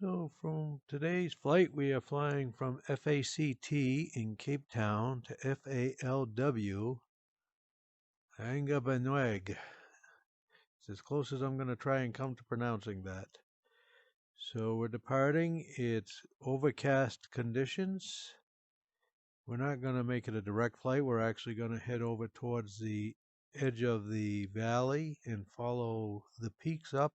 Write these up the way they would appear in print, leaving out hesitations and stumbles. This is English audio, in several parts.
So from today's flight, we are flying from FACT in Cape Town to FALW, Angabanweg. It's as close as I'm going to try and come to pronouncing that. So we're departing. It's overcast conditions. We're not going to make it a direct flight. We're actually going to head over towards the edge of the valley and follow the peaks up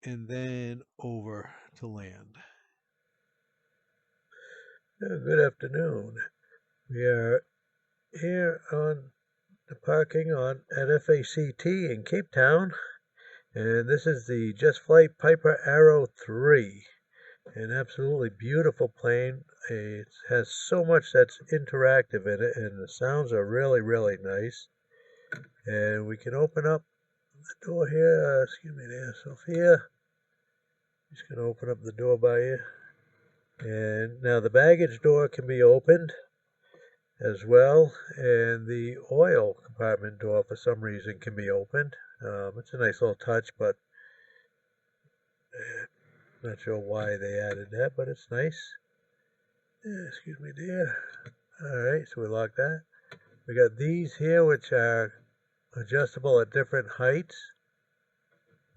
and then over to land. Good afternoon. We are here on the parking on at FACT in Cape Town, and this is the JustFlight Piper Arrow 3. An absolutely beautiful plane. It has so much that's interactive in it, and the sounds are really, really nice. And we can open up the door here. Excuse me there, Sophia. Just going to open up the door by you. And now the baggage door can be opened as well, and the oil compartment door for some reason can be opened. It's a nice little touch, but not sure why they added that, but it's nice. Excuse me dear. Alright, so we lock that. We got these here which are adjustable at different heights,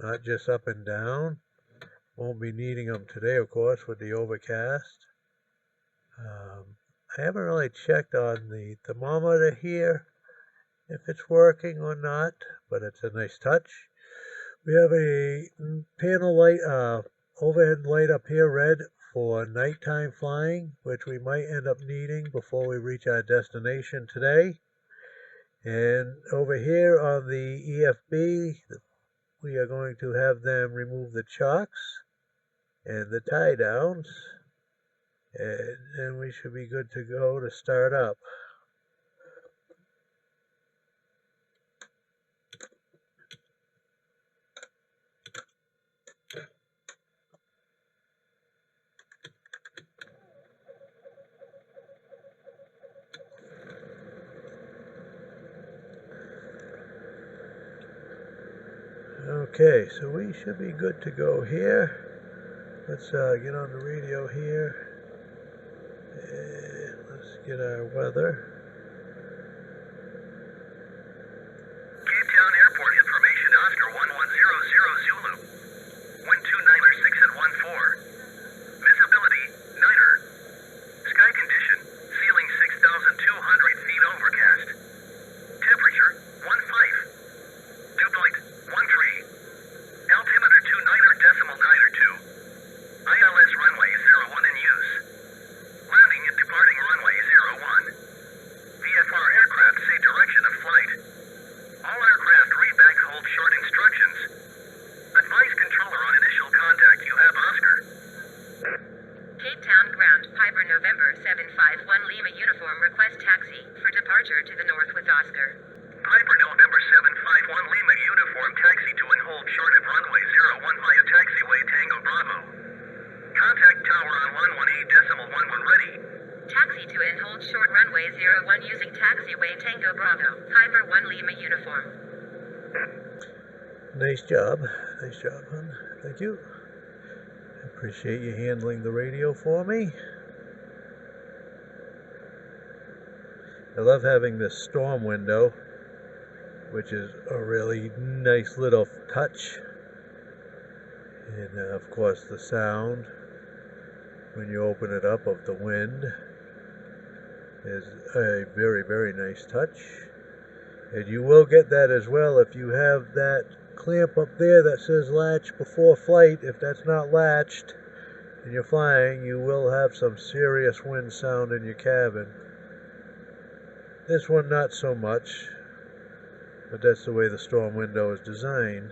not just up and down. Won't be needing them today, of course, with the overcast. I haven't really checked on the thermometer here, if it's working or not, but it's a nice touch. We have a panel light, overhead light up here, red, for nighttime flying, which we might end up needing before we reach our destination today. And over here on the EFB, we are going to have them remove the chocks and the tie downs, and then we should be good to go to start up. Okay, so we should be good to go here. Let's get on the radio here, and let's get our weather. Cape Town Airport information, Oscar 1100 Zulu. Wind 296 at 14. Visibility, niter. Sky condition, ceiling 6,200 feet overcast. Temperature, 15. Dew point, 13. Altimeter 29.9 2. ILS runway 01 in use. Landing and departing runway 01. VFR aircraft say direction of flight. All aircraft read back hold short instructions. Advise controller on initial contact. You have Oscar. Cape Town ground, Piper November 751 Lima uniform, request taxi for departure to the north with Oscar. Piper November 751 Lima uniform, taxi to and hold short of runway 01 via taxiway Tango Bravo. Contact tower on 118.11 ready. Taxi to and hold short runway 01 using taxiway Tango Bravo. Piper 1 Lima uniform. Nice job, hon. Thank you. I appreciate you handling the radio for me. I love having this storm window, which is a really nice little touch. And of course the sound when you open it up of the wind is a very, very nice touch. And you will get that as well if you have that clamp up there that says latch before flight. If that's not latched and you're flying, you will have some serious wind sound in your cabin. This one not so much, but that's the way the storm window is designed.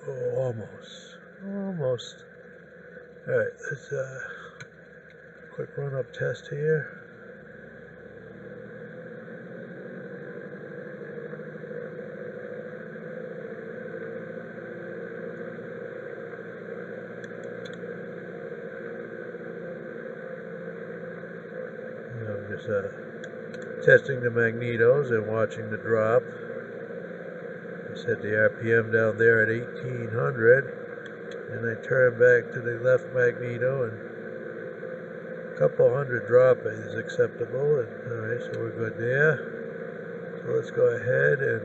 Oh, almost. All right, let's quick run-up test here. was testing the magnetos and watching the drop. I set the RPM down there at 1800, and I turned back to the left magneto, and a couple hundred drop is acceptable. And alright, so we're good there. So let's go ahead and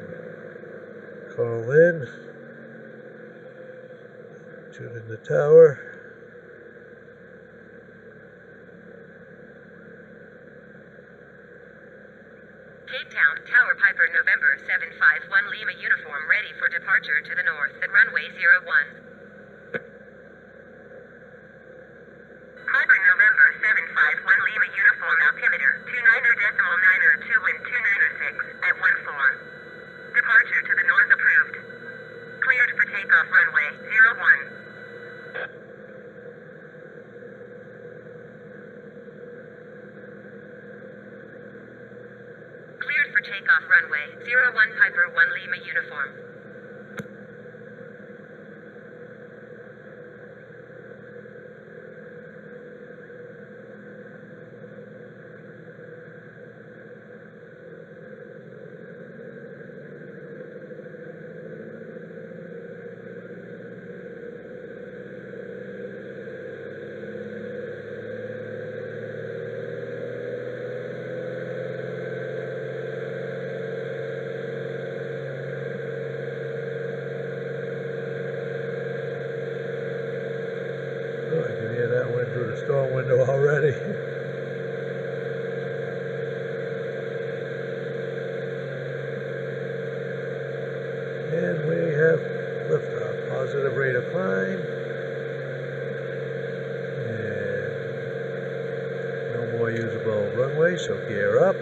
call in, tune in the tower. Cape Town, Tower Piper, November 751 Lima uniform ready for departure to the north at runway 01. Piper, November 751 Lima uniform altimeter 29.902 and 296 at 14. Departure to the north approved. Cleared for takeoff runway 01. Cleared for takeoff runway 01 Piper 1 Lima uniform. Oh, I can hear that wind through the storm window already. And we have liftoff. Positive rate of climb. And no more usable runway, so gear up.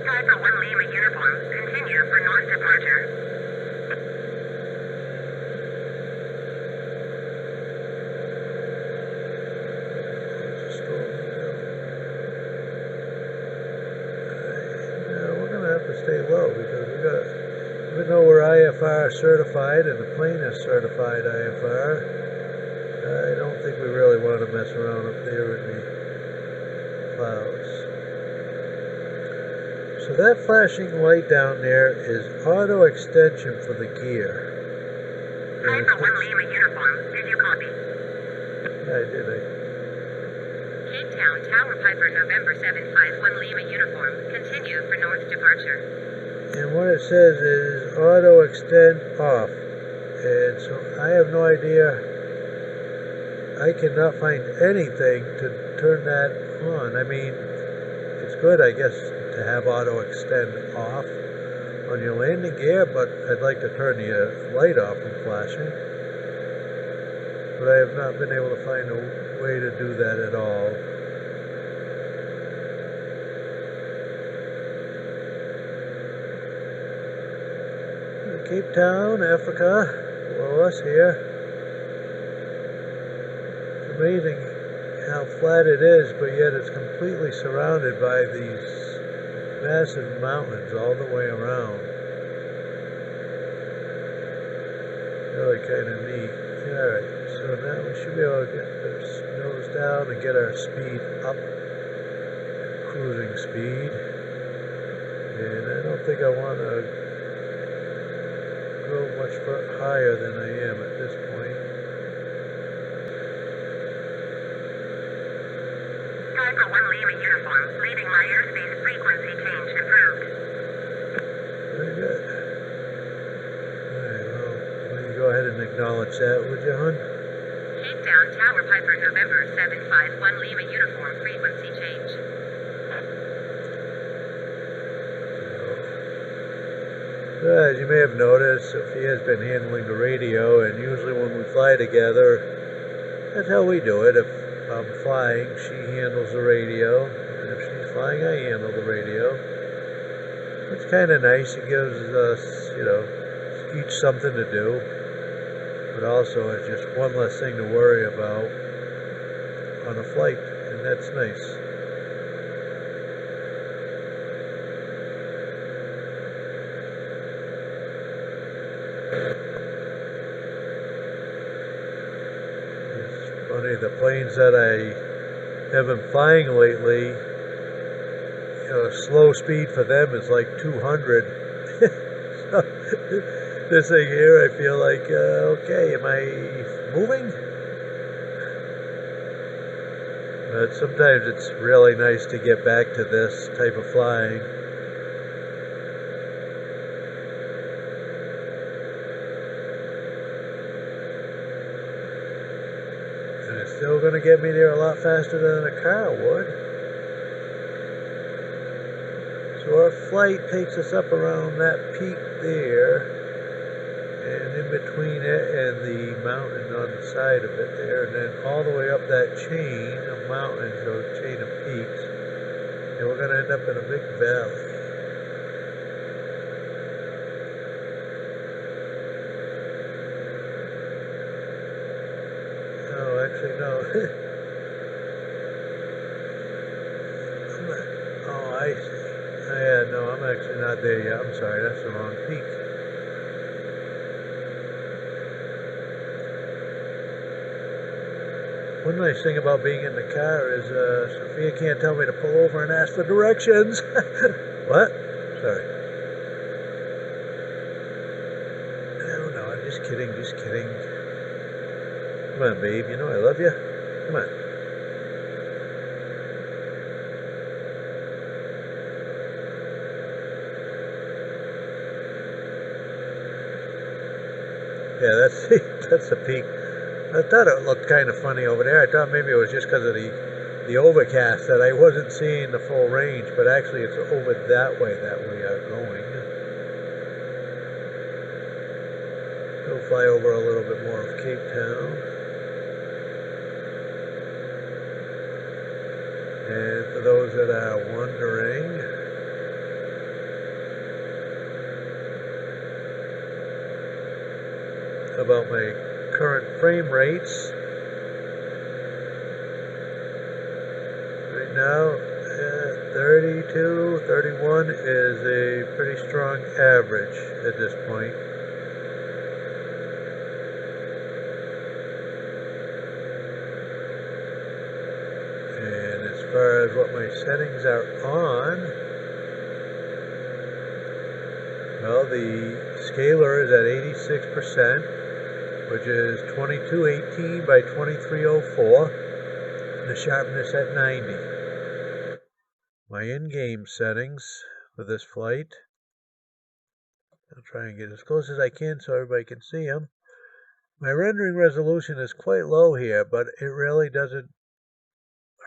Piper 1 Lima uniform, continue for north departure. We're going to have to stay low because even though we're IFR certified and the plane is certified IFR, I don't think we really want to mess around up there in the clouds. So that flashing light down there is auto extension for the gear. Piper 1 Lima uniform, did you copy? Yeah, I did. Cape Town, Tower Piper, November 751 Lima uniform, continue for north departure. And what it says is auto extend off. And so I have no idea. I cannot find anything to turn that on. I mean, it's good, I guess, to have auto extend off on your landing gear, but I'd like to turn the light off from flashing. But I have not been able to find a way to do that at all. Cape Town, Africa, below us here. It's amazing how flat it is, but yet it's completely surrounded by these massive mountains all the way around. Really kind of neat. Alright, so now we should be able to get the nose down and get our speed up, cruising speed. And I don't think I want to go much higher than I am at this point. Piper 1 Lima uniform, leaving my airspace frequency change approved. Very good. Alright, well, why don't you go ahead and acknowledge that, would you, hon? Cape Town, Tower Piper, November 751 Lima uniform, frequency change. As you may have noticed, Sophia has been handling the radio, and usually when we fly together, that's how we do it. If I'm flying, she handles the radio, and if she's flying, I handle the radio. It's kind of nice. It gives us, each something to do, but also it's just one less thing to worry about. on a flight, and that's nice. funny, the planes that I have been flying lately, slow speed for them is like 200. So, this thing here, I feel like, okay, am I moving? But sometimes it's really nice to get back to this type of flying. And it's still going to get me there a lot faster than a car would. So our flight takes us up around that peak there, and in between it and the mountain on the side of it there, and then all the way up that chain of mountains, or chain of peaks, and we're going to end up in a big valley. Oh, actually, no. Oh, I see. Yeah, no, I'm actually not there yet. I'm sorry, that's the wrong peak. One nice thing about being in the car is Sophia can't tell me to pull over and ask for directions. What? Sorry. No, I'm just kidding, just kidding. Come on, babe, you know I love you. Come on. Yeah, that's the peak. I thought it looked kind of funny over there. I thought maybe it was just because of the overcast that I wasn't seeing the full range, but actually it's over that way that we are going. We'll fly over a little bit more of Cape Town. And for those that are wondering, about my current frame rates. Right now, 32, 31 is a pretty strong average at this point. And as far as what my settings are on, well, the scalar is at 86%. Which is 2218 by 2304, and the sharpness at 90. My in-game settings for this flight, I'll try and get as close as I can so everybody can see them. My rendering resolution is quite low here, but it really doesn't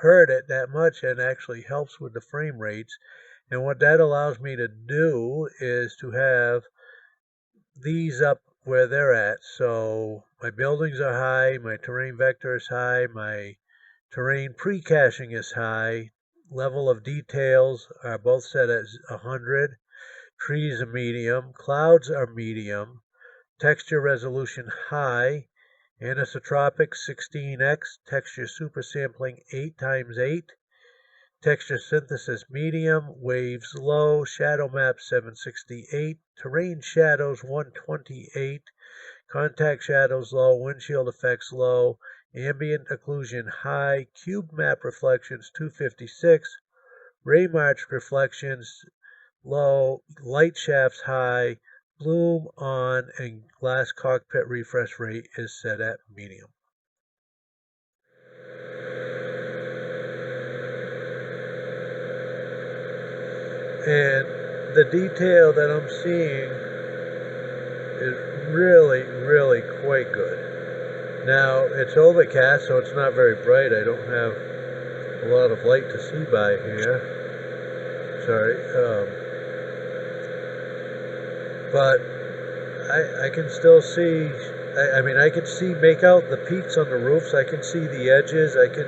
hurt it that much and actually helps with the frame rates. And what that allows me to do is to have these up where they're at. So my buildings are high, my terrain vector is high, my terrain pre-caching is high, level of details are both set at 100, trees are medium, clouds are medium, texture resolution high, anisotropic 16x, texture supersampling 8x8, texture synthesis medium, waves low, shadow map 768, terrain shadows 128, contact shadows low, windshield effects low, ambient occlusion high, cube map reflections 256, ray march reflections low, light shafts high, bloom on, and glass cockpit refresh rate is set at medium. And the detail that I'm seeing is really, really quite good. Now, it's overcast, so it's not very bright. I don't have a lot of light to see by here. Sorry. But I can still see, I mean, I can make out the peaks on the roofs. I can see the edges. I can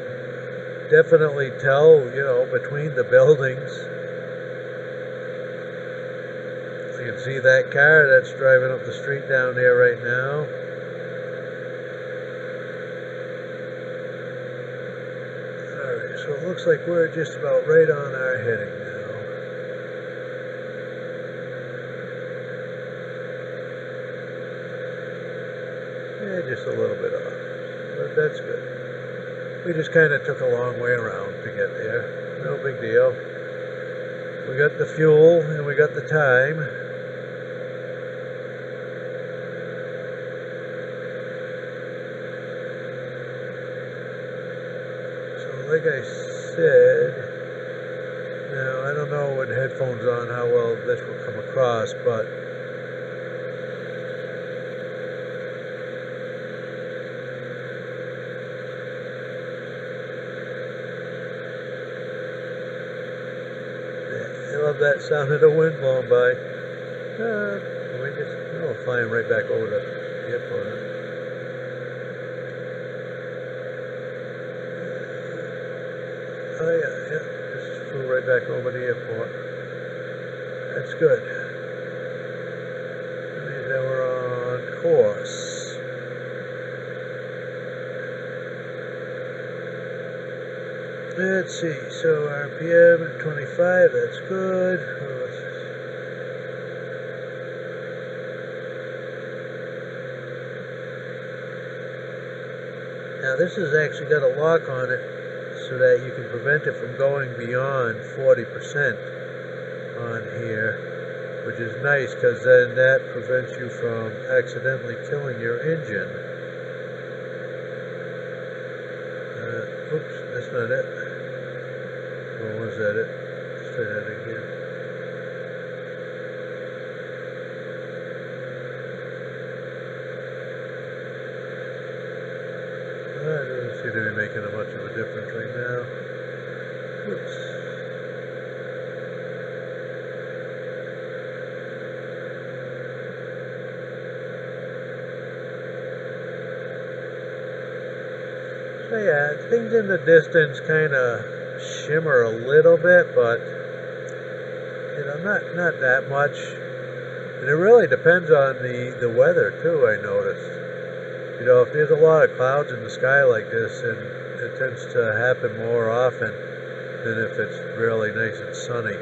definitely tell, between the buildings. You can see that car that's driving up the street down there right now. Alright, so it looks like we're just about right on our heading now. Yeah, just a little bit off, but that's good. We just kind of took a long way around to get there. No big deal. We got the fuel and we got the time. So like I said, now I don't know with headphones on how well this will come across, but I love that sound of the wind blowing by. Flying right back over the airport. Oh yeah, just flew right back over the airport. That's good. That means that we're on course. Let's see, so RPM at 25, that's good. Now this has actually got a lock on it so that you can prevent it from going beyond 40% on here, which is nice because then that prevents you from accidentally killing your engine. Oops, that's not it. Or was that it? Let's try that again. It doesn't seem to be making much of a difference right now. Oops. So yeah, things in the distance kind of shimmer a little bit, but you know, not that much. And it really depends on the weather too, I noticed. You know, if there's a lot of clouds in the sky like this, and it tends to happen more often than if it's really nice and sunny.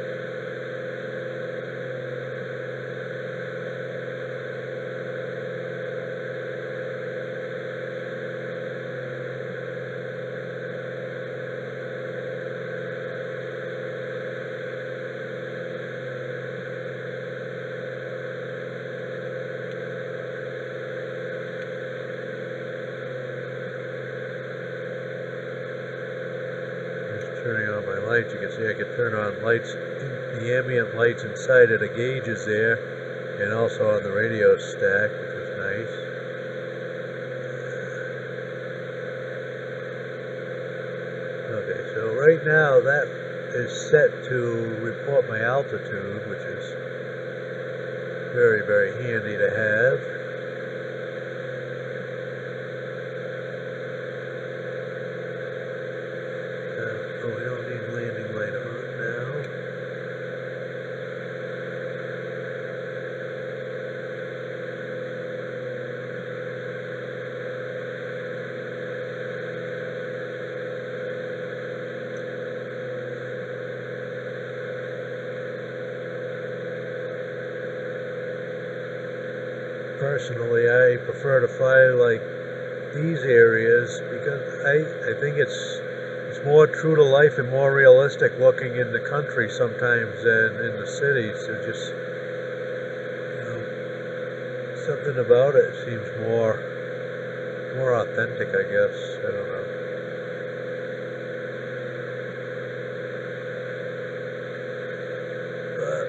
Turning on my lights, you can see I can turn on lights, the ambient lights inside of the gauges there, and also on the radio stack, which is nice. Okay, so right now that is set to report my altitude, which is very, very handy to have. Oh, we don't need landing light on now. Personally, I prefer to fly like these areas because I think it's more true to life and more realistic looking in the country sometimes than in the cities. So just, you know, something about it seems more authentic, I guess. I don't know. But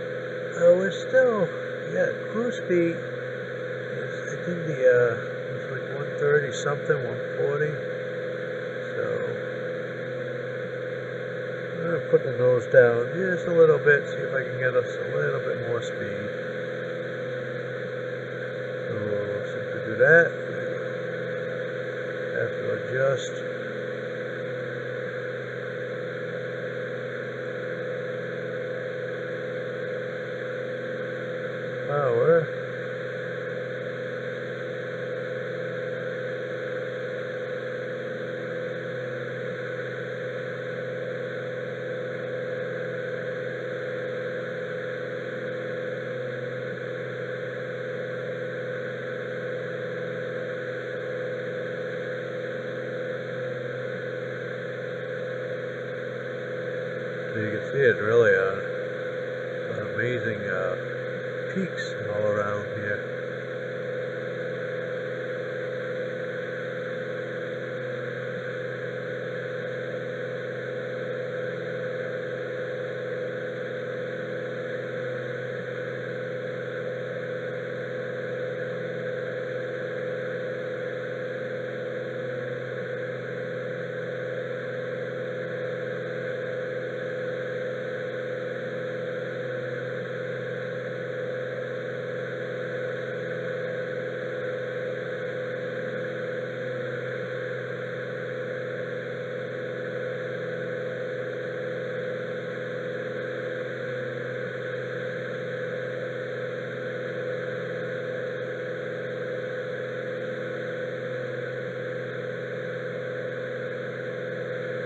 we're still, yeah, cruise speed is, I think it's like 130 something, 140. I'm going to put the nose down just a little bit, see if I can get us a little bit more speed. So simply do that. Have to adjust. Power. is really amazing peaks all around here.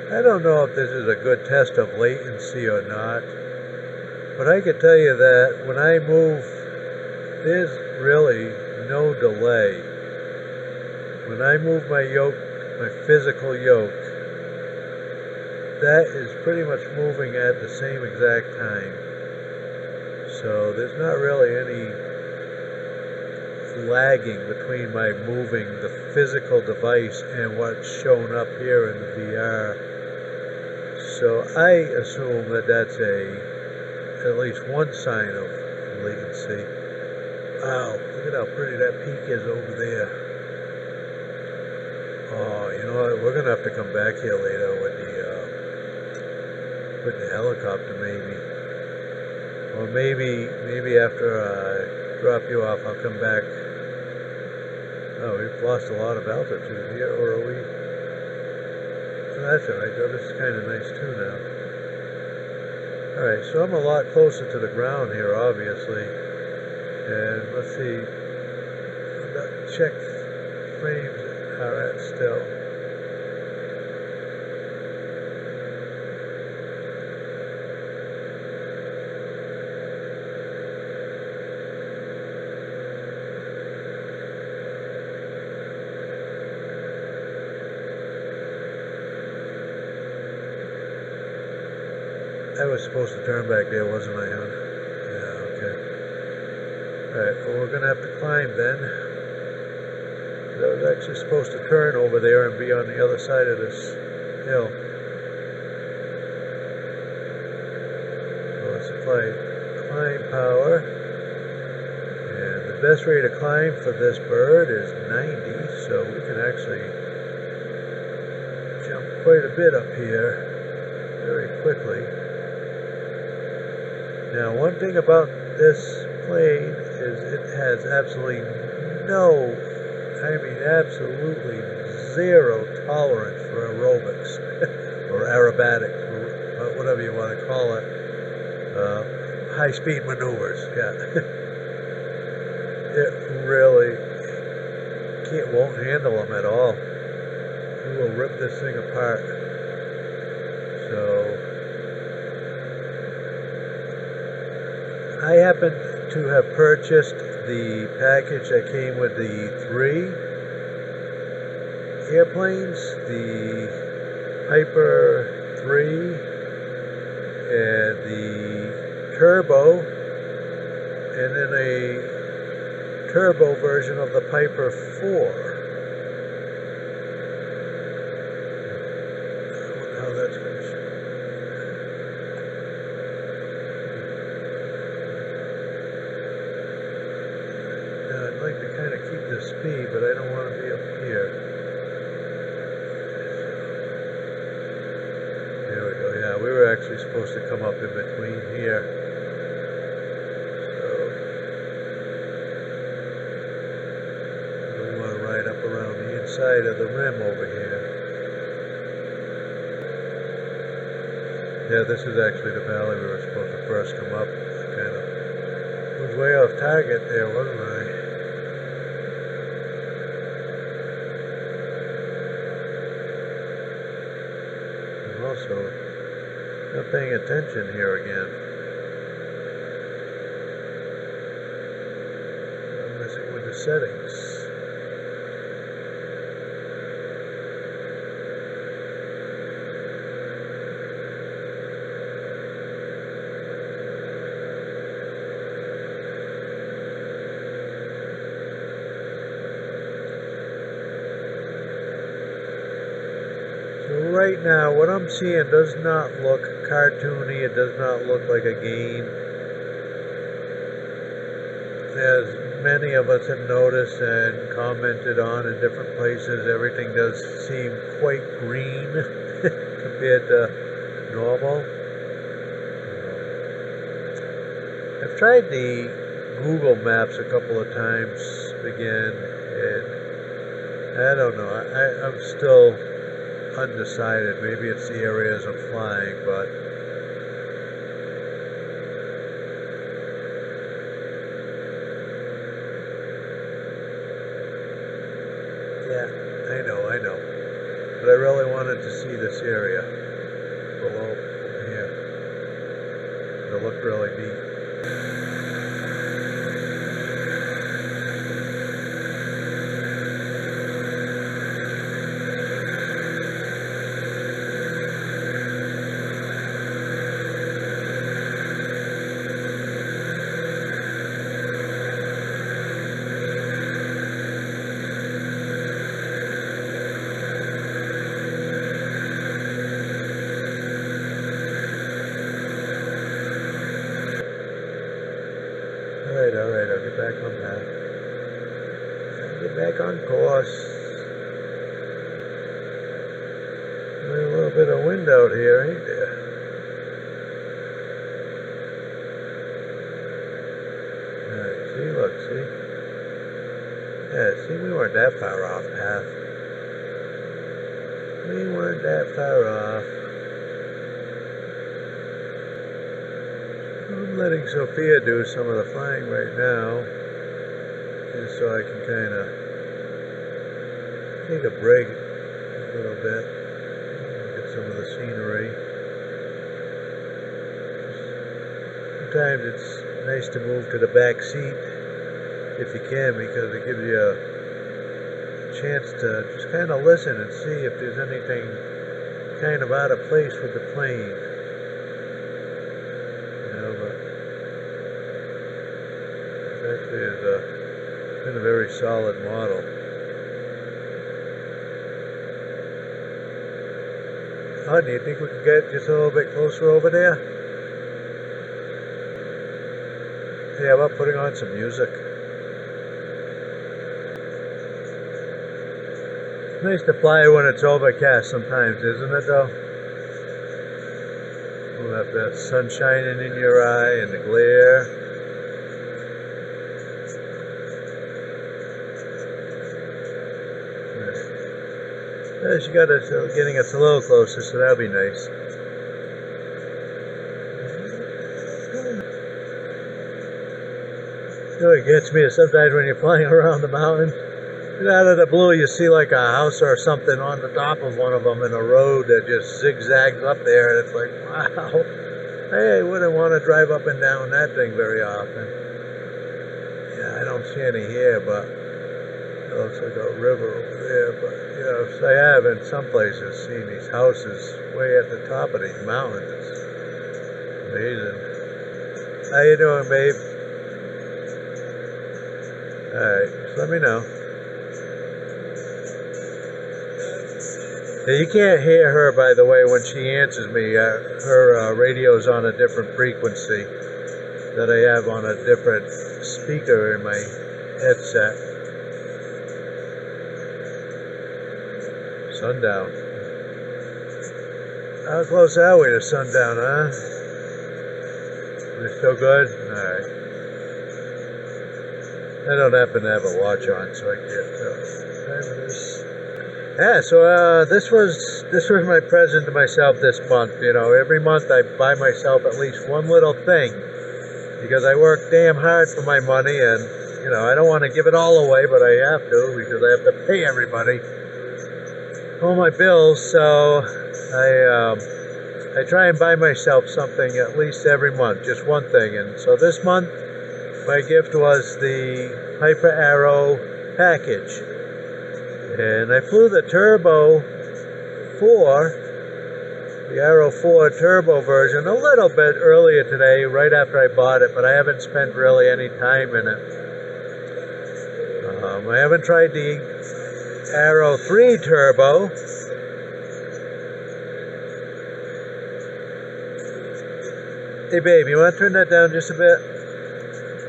I don't know if this is a good test of latency or not, but I can tell you that when I move, there's really no delay. When I move my yoke, my physical yoke, that is pretty much moving at the same exact time. So there's not really any lagging between my moving the physical device and what's shown up here in the VR. So I assume that that's at least one sign of latency. Wow, look at how pretty that peak is over there. Oh, you know what? We're gonna have to come back here later with the helicopter, maybe. Or maybe after I drop you off, I'll come back. Oh, we've lost a lot of altitude here, or are we? That's alright though, this is kind of nice too now. Alright, so I'm a lot closer to the ground here, obviously. And let's see, check frames are at still. I was supposed to turn back there, wasn't I, hon? Yeah, okay. Alright, well, we're going to have to climb then. I was actually supposed to turn over there and be on the other side of this hill. So let's apply climb power. And the best rate of climb for this bird is 90, so we can actually jump quite a bit up here very quickly. Now, one thing about this plane is it has absolutely absolutely zero tolerance for aerobics or aerobatics, or whatever you want to call it. High-speed maneuvers, yeah. It really won't handle them at all. It will rip this thing apart. So I happen to have purchased the package that came with the 3 airplanes, the Piper 3 and the Turbo, and then a turbo version of the Piper 4. I wonder how that's going to show. I'd like to kind of keep the speed, but I don't want to be up here. There we go. Yeah, we were actually supposed to come up in between here. So we want to ride up around the inside of the rim over here. Yeah, this is actually the valley we were supposed to first come up. I kind of was way off target there, wasn't I? Also, not paying attention here again. I'm messing with the settings. right now, what I'm seeing does not look cartoony. It does not look like a game. As many of us have noticed and commented on in different places, everything does seem quite green compared to normal. I've tried the Google Maps a couple of times again, and I don't know. I'm still undecided. Maybe it's the areas I'm flying, but yeah, I know. But I really wanted to see this area below here. It looked really neat. Alright, I'll get back on that. I'll get back on course. There's a little bit of wind out here, ain't there? Alright, see, look, see? Yeah, see, we weren't that far off path. We weren't that far off. I'm letting Sophia do some of the flying right now, just so I can kind of take a break a little bit, look at some of the scenery. Sometimes it's nice to move to the back seat if you can, because it gives you a chance to just kind of listen and see if there's anything kind of out of place with the plane. Actually is been a very solid model. Oh, do you think we could get just a little bit closer over there? Yeah, how about putting on some music? It's nice to fly when it's overcast sometimes, isn't it though? You'll have that sun shining in your eye and the glare. Yeah, she got us getting us a little closer, so that'll be nice. You know, it gets me sometimes when you're flying around the mountain, and out of the blue you see like a house or something on the top of one of them in a road that just zigzags up there, and it's like, wow, hey, I wouldn't want to drive up and down that thing very often. Yeah, I don't see any here, but it looks like a river over there, but yeah, I have in some places seen these houses way at the top of these mountains. It's amazing. How you doing, babe? Alright, just let me know. Yeah, you can't hear her, by the way, when she answers me. Her radio's on a different frequency that I have on a different speaker in my headset. Sundown. How close are we to sundown, huh? We're still good? Alright. I don't happen to have a watch on, so I can't tell. Yeah, so this was my present to myself this month. You know, every month I buy myself at least one little thing, because I work damn hard for my money, and you know, I don't want to give it all away, but I have to, because I have to pay everybody all my bills. So I try and buy myself something at least every month, just one thing. And so this month my gift was the Hyper Arrow package, and I flew the Turbo 4, the Arrow 4 Turbo version, a little bit earlier today, right after I bought it, but I haven't spent really any time in it. I haven't tried the Arrow 3 Turbo, Hey babe, you want to turn that down just a bit?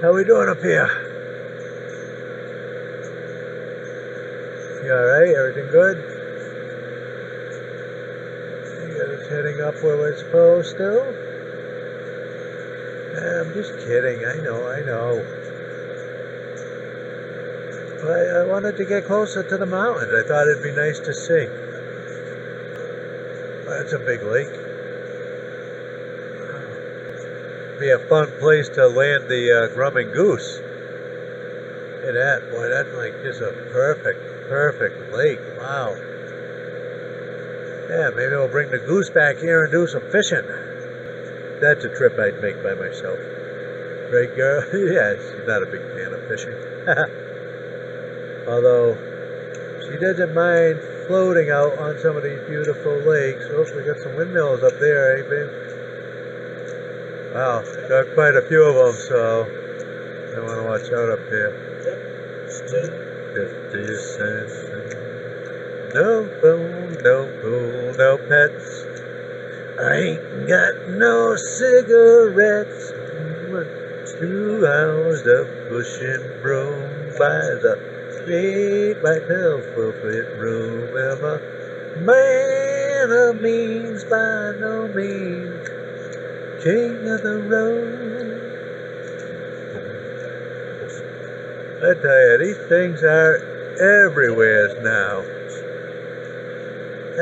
How we doing up here? You alright? Everything good? You got us heading up where we're supposed to? I'm just kidding. I know. I wanted to get closer to the mountains. I thought it'd be nice to see. Well, that's a big lake. Be a fun place to land the grumming goose. Look at that, boy, that's like just a perfect lake. Wow. Yeah, maybe we'll bring the goose back here and do some fishing. That's a trip I'd make by myself. Right, girl? Yeah, she's not a big fan of fishing. Although, she doesn't mind floating out on some of these beautiful lakes. Oh, we got some windmills up there, eh, babe? Wow, got quite a few of them, so I want to watch out up there. 50 cents. No food, no pool, no pets. I ain't got no cigarettes. 2 hours of pushing broom by the 8 by 12-foot room. I'm a man of means by no means. King of the road. I tell you, these things are everywhere now.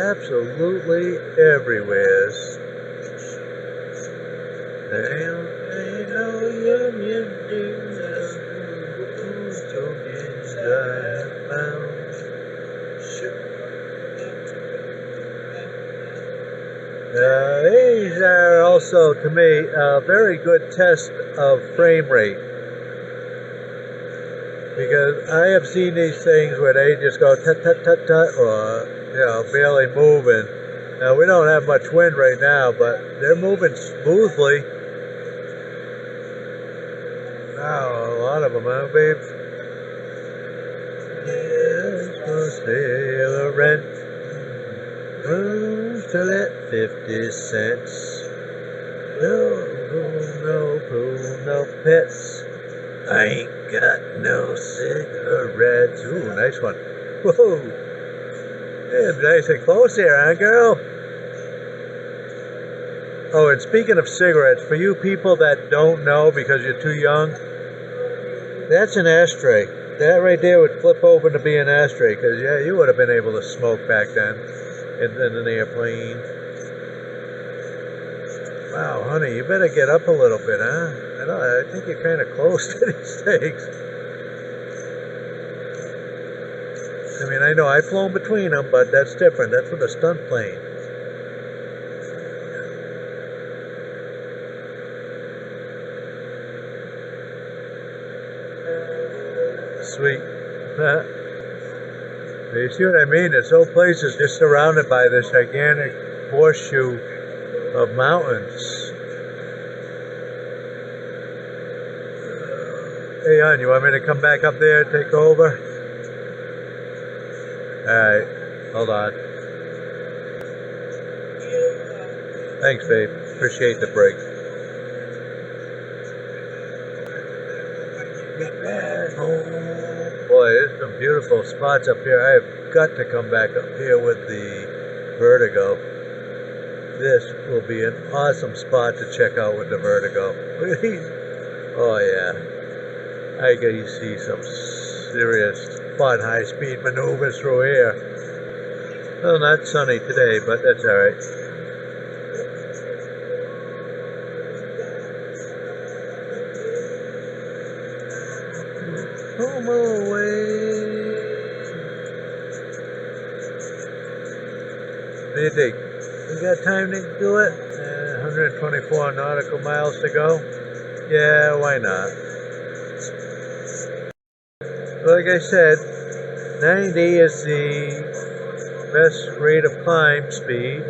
Absolutely everywhere. These are also, to me, a very good test of frame rate. Because I have seen these things where they just go tut-tut-tut-tut, or, barely moving. Now, we don't have much wind right now, but they're moving smoothly. Wow, a lot of them, huh, babe? Yes, for sale or rent. Rooms to let 50 cents. No pool, no pets. I ain't got no cigarettes. Ooh, nice one. Whoa. Yeah, nice and close here, huh, girl? Oh, and speaking of cigarettes, for you people that don't know because you're too young, that's an ashtray. That right there would flip open to be an ashtray, because, yeah, you would have been able to smoke back then in an airplane. Wow, honey, you better get up a little bit, huh? I think you're kind of close to these things. I mean, I know I've flown between them, but that's different. That's with a stunt plane. Sweet. You see what I mean? This whole place is just surrounded by this gigantic horseshoe of mountains. Hey, hon, you want me to come back up there and take over? Alright, hold on. Thanks, babe. Appreciate the break. Boy, there's some beautiful spots up here. I have got to come back up here with the Vertigo. This will be an awesome spot to check out with the Vertigo. Oh, yeah. I get you see some serious fun high-speed maneuvers through here. Well, not sunny today, but that's all right. Come away. What do you think? We got time to do it? 124 nautical miles to go? Yeah, why not? Like I said, 90 is the best rate of climb speed.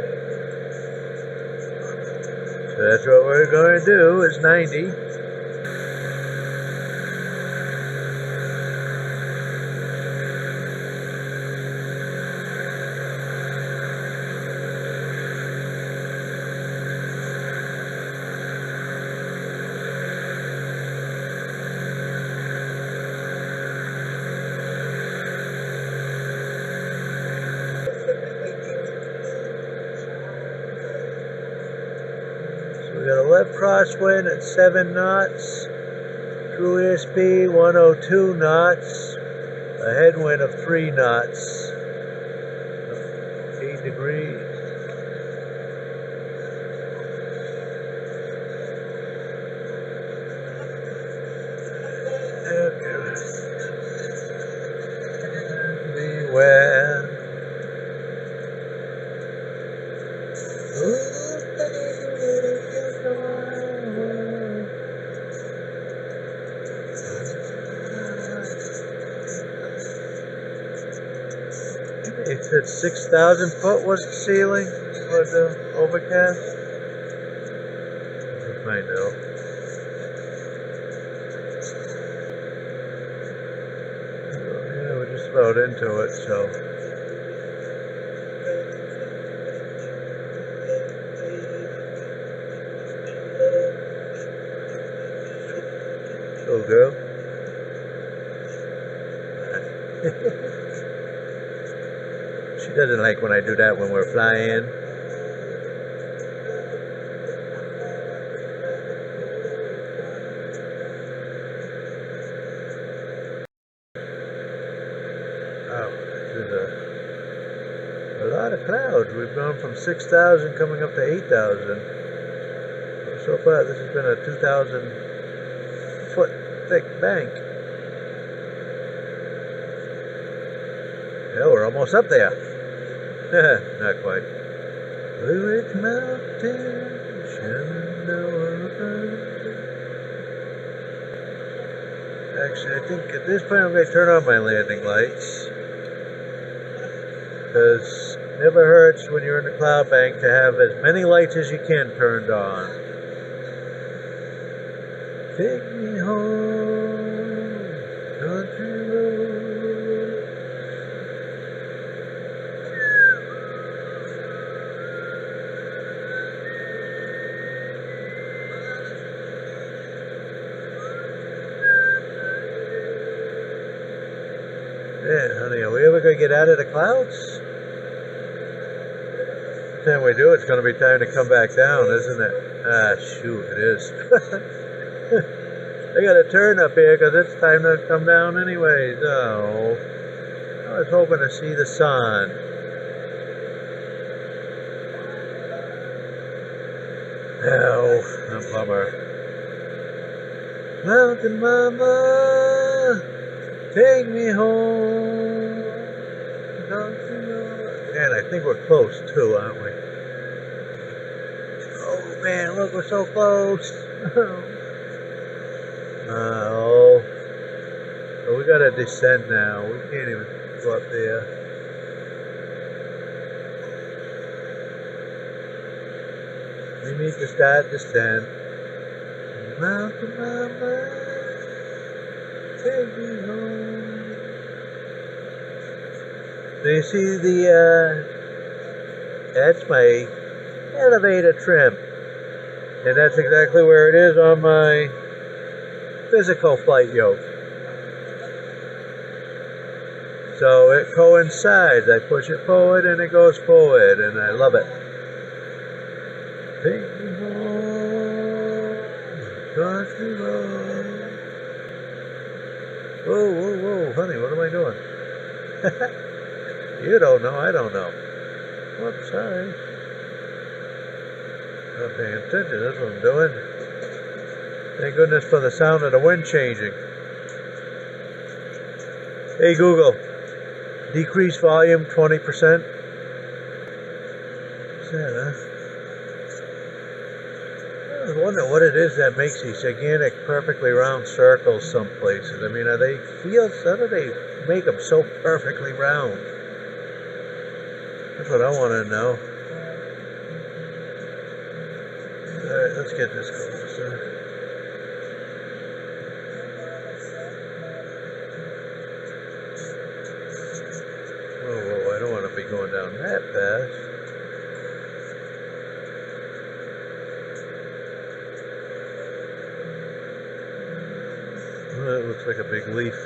So that's what we're going to do, is 90. left crosswind at 7 knots. True airspeed 102 knots. A headwind of 3 knots. 8 degrees. Beware. It said 6,000 foot was the ceiling for the overcast. I know. Yeah, we're just about into it, so. Little girl. She doesn't like when I do that when we're flying. Wow, this is a lot of clouds. We've gone from 6,000 coming up to 8,000. So far, this has been a 2,000 foot thick bank. Yeah, we're almost up there. Not quite. Blue Ridge Mountain, actually, I think at this point I'm going to turn on my landing lights. Because it never hurts when you're in the cloud bank to have as many lights as you can turned on. Take me home, country road. Yeah, honey, are we ever going to get out of the clouds? Every time we do, it's going to be time to come back down, isn't it? Ah, shoot, it is. I got a turn up here because it's time to come down anyways. Oh, I was hoping to see the sun. Oh, a bummer. Mountain Mama, take me home. Man, I think we're close too, aren't we? Oh man, look, we're so close. Oh, we gotta descend now. We can't even go up there. We need to start descend. Mountain Mama, take me home. Do you see the, that's my elevator trim. And that's exactly where it is on my physical flight yoke. So it coincides. I push it forward and it goes forward, and I love it. Take me home, country road. Whoa, whoa, whoa, honey, what am I doing? You don't know, I don't know. Whoops, sorry. Not paying attention, that's what I'm doing. Thank goodness for the sound of the wind changing. Hey Google, decrease volume 20%. What's that, huh? I was wondering what it is that makes these gigantic, perfectly round circles some places. I mean, how do they make them so perfectly round? That's what I want to know. Alright, let's get this closer. Whoa, I don't want to be going down that fast. Well, that looks like a big leaf.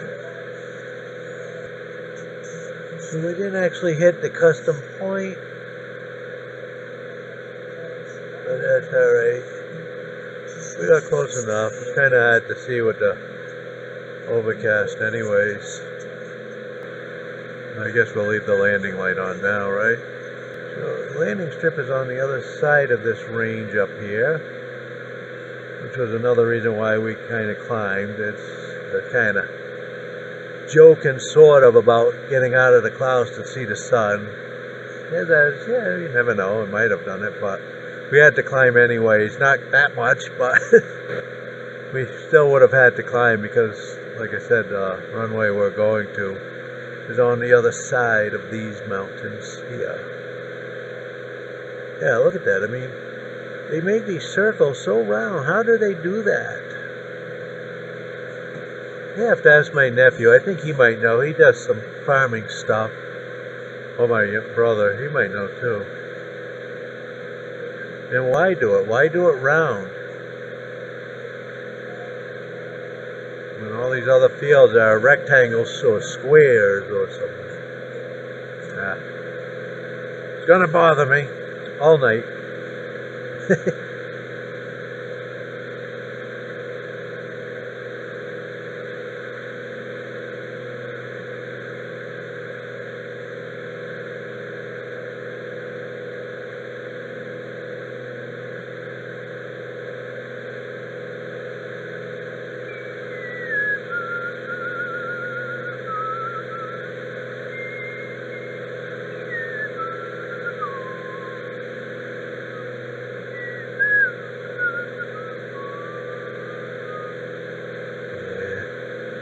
So we didn't actually hit the custom point, but that's alright. We got close enough. It's kind of hard to see with the overcast anyways. I guess we'll leave the landing light on now, right? So the landing strip is on the other side of this range up here, which was another reason why we kind of climbed. It's the kind of joking sort of about getting out of the clouds to see the sun. Yeah, you never know, it might have done it, but we had to climb anyways. Not that much, but we still would have had to climb because, like I said, the runway we're going to is on the other side of these mountains here. Yeah, look at that. I mean, they make these circles so round. How do they do that? I have to ask my nephew. I think he might know. He does some farming stuff. Or my brother. He might know too. And why do it? Why do it round? When all these other fields are rectangles or squares or something. It's gonna bother me all night.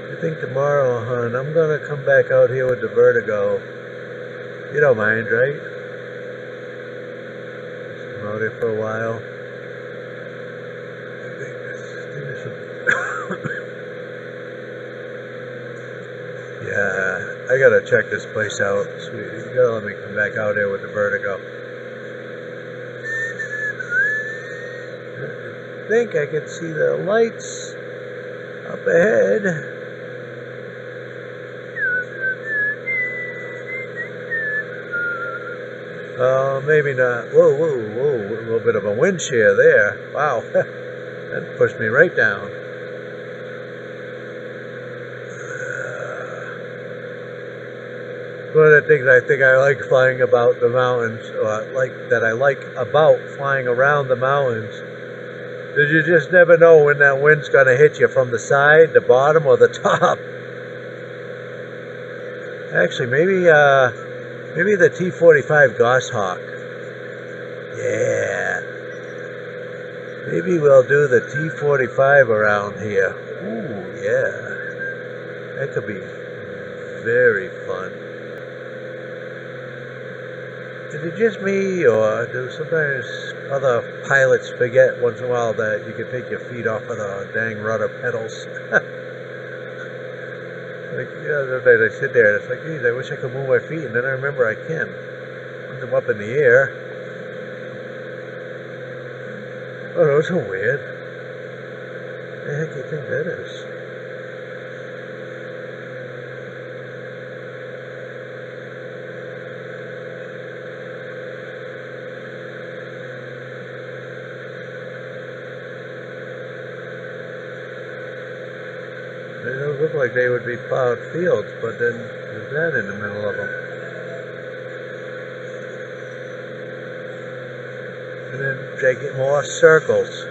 I think tomorrow, hon, I'm gonna come back out here with the vertigo. You don't mind, right? Just come out here for a while. Yeah, I gotta check this place out, sweetie. You gotta let me come back out here with the vertigo. I think I can see the lights up ahead. Maybe not. Whoa, a little bit of a wind shear there. Wow, that pushed me right down. One of the things I think I like flying about the mountains, or I like about flying around the mountains, is you just never know when that wind's going to hit you from the side, the bottom, or the top. Actually, maybe the T-45 Goshawk. Yeah. Maybe we'll do the T-45 around here. Ooh, yeah. That could be very fun. Is it just me, or do sometimes other pilots forget once in a while that you can take your feet off of the dang rudder pedals? Like, yeah, sometimes I sit there and it's like, geez, I wish I could move my feet, and then I remember I can. Put them up in the air. Oh, those are weird. What the heck do you think that is? They don't look like they would be plowed fields, but then there's that in the middle of them. And then they get more circles.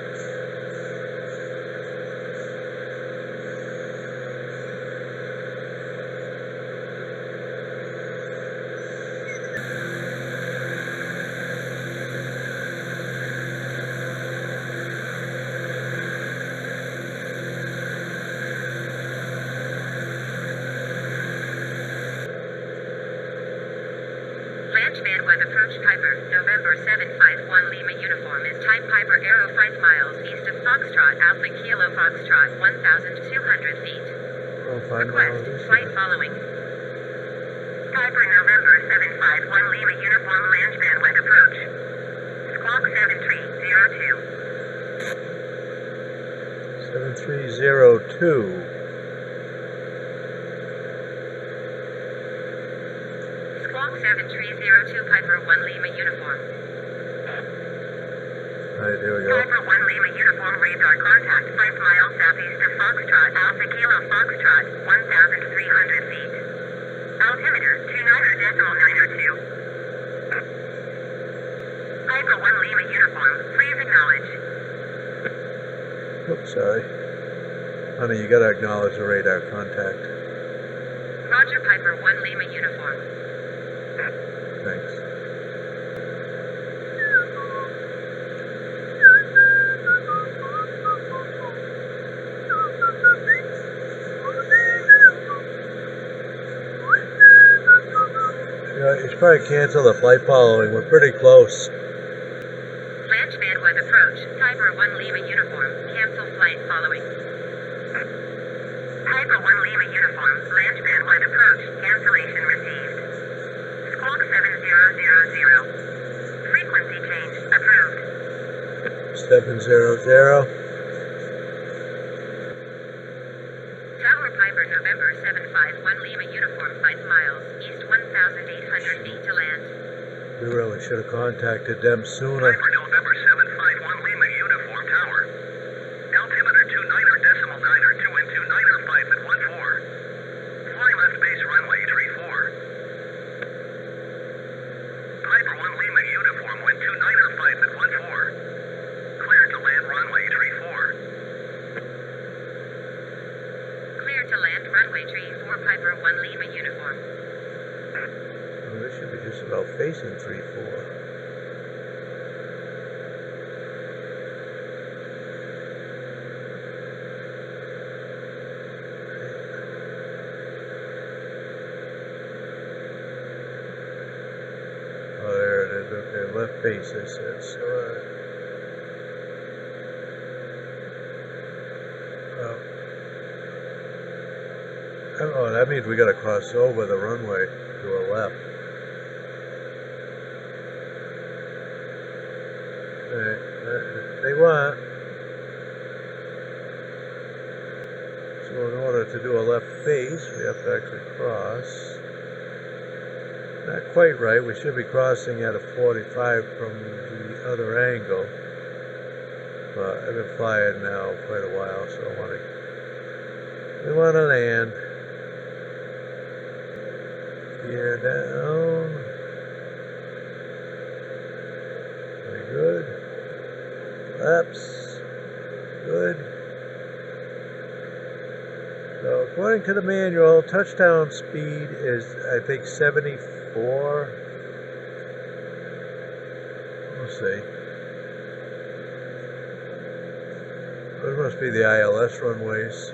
Bandwidth approach Piper, November 751 Lima uniform is type Piper Aero 5 miles east of Foxtrot, Alpha Kilo Foxtrot, 1,200 feet. Request, flight following. Piper November 751 Lima uniform land bandwidth approach. Squawk 7302. 7302. Squawk 7302 Piper 1 Lima uniform. Alright, there we go. Piper 1 Lima uniform radar contact 5 miles southeast of Foxtrot, Alpha Kilo Foxtrot, 1,300 feet. Altimeter 29.902. Piper 1 Lima uniform, please acknowledge. Oops, sorry. Honey, you gotta acknowledge the radar contact. Roger, Piper 1 Lima uniform. Thanks. Yeah, you should probably cancel the flight following. We're pretty close. Launch bandwidth approach. Piper 1 Lima uniform. Cancel flight following. Piper 1 Lima uniform. Launch bandwidth approach. Cancellation received. Squawk 7000. Frequency change approved. 700. Tower Piper November 751 Lima uniform 5 miles. East 1,800 feet to land. We really should have contacted them sooner. Piper November 751 Lima uniform tower. Altimeter 29.902 and 295 at 14. Fly left base runway 34. Piper 1 Lima uniform wind 295 at 14. Clear to land runway 34. Clear to land runway 34 Piper 1 Lima uniform. Well, this should be just about facing 3-4. Oh, there it is. Okay, left face this is. Oh, that means we gotta cross over the runway to a left. They want. So in order to do a left face, we have to actually cross. Not quite right. We should be crossing at a 45 from the other angle. But I've been flying now quite a while, so we want to land. Gear down. Very good. Laps. Good. So according to the manual, touchdown speed is, I think, 74. We'll see. Those must be the ILS runways.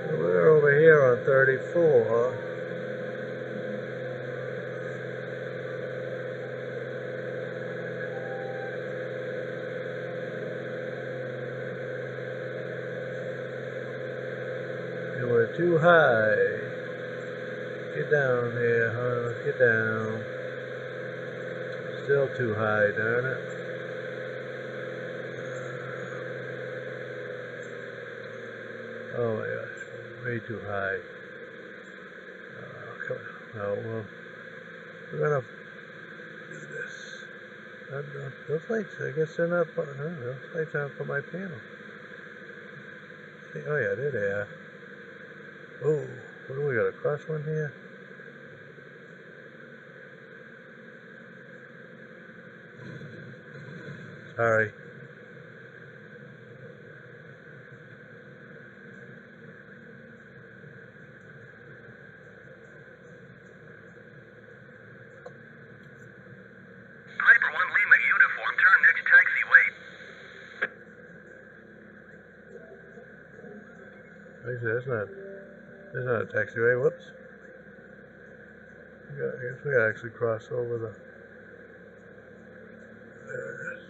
We're over here on 34. And we're too high. Get down here, huh? Get down. Still too high, darn it. Oh my gosh, way too high. Come on. Oh, well, we're gonna do this. Those lights, I guess they're not, those lights aren't for my panel. Oh yeah, there they are. Oh, what do we got, a cross one here? Sorry. Piper 1 Lima uniform, turn next taxiway. Actually, that's not a taxiway. Whoops. I guess we gotta actually cross over the. There it is.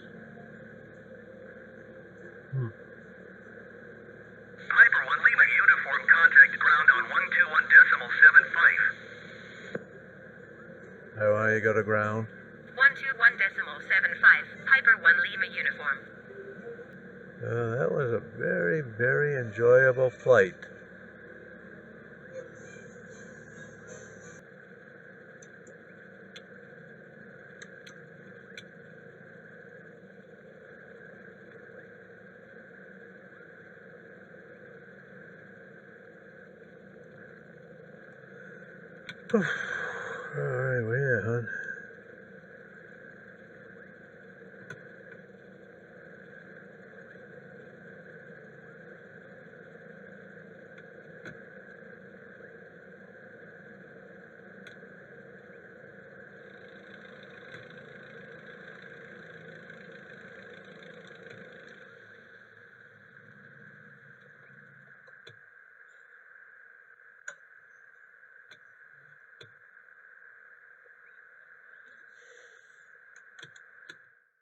Piper 1 Lima uniform, contact ground on 121.75. How high you go to ground? 121.75 Piper 1 Lima uniform. That was a very, very enjoyable flight. Alright, where you at, hon?